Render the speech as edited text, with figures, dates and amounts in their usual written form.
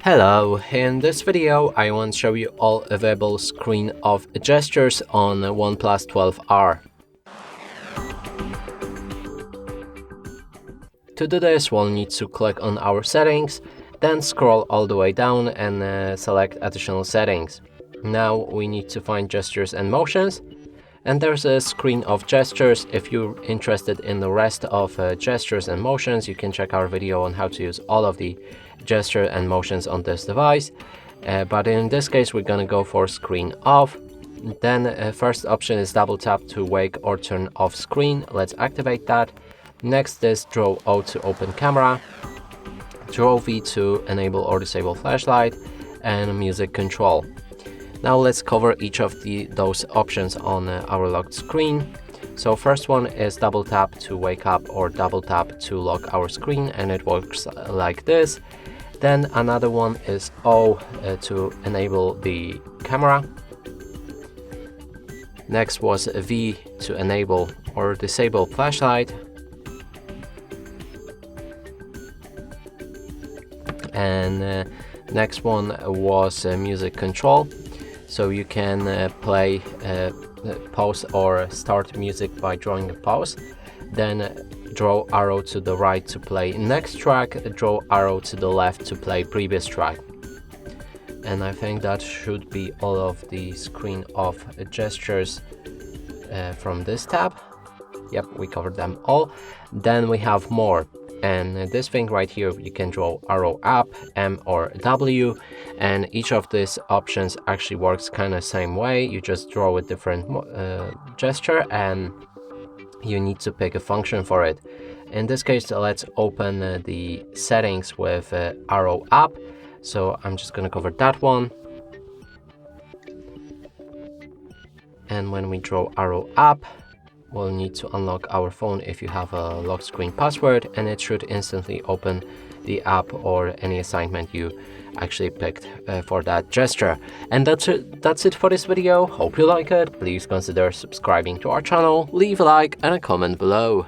Hello, in this video I want to show you all available screen of gestures on OnePlus 12R. To do this, we'll need to click on our settings, then scroll all the way down and select additional settings. Now we need to find gestures and motions, and there's a screen of gestures. If you're interested in the rest of gestures and motions, you can check our video on how to use all of the gesture and motions on this device. But in this case, we're gonna go for screen off. Then first option is double tap to wake or turn off screen. Let's activate that. Next is draw O to open camera, draw V to enable or disable flashlight, and music control. Now let's cover each of those options on our locked screen. So first one is double tap to wake up or double tap to lock our screen, and it works like this. Then another one is O to enable the camera. Next was V to enable or disable flashlight. And next one was music control. So you can play pause or start music by drawing a pause, then draw arrow to the right to play next track, draw arrow to the left to play previous track. And I think that should be all of the screen of gestures from this tab. Yep, we covered them all. Then we have more. And this thing right here, you can draw arrow up, M or W, and each of these options actually works kind of same way. You just draw a different gesture and you need to pick a function for it. In this case, let's open the settings with arrow up. So I'm just going to cover that one. And when we draw arrow up, we'll need to unlock our phone if you have a locked screen password, and it should instantly open the app or any assignment you actually picked for that gesture. And that's it for this video. Hope you like it. Please consider subscribing to our channel, leave a like and a comment below.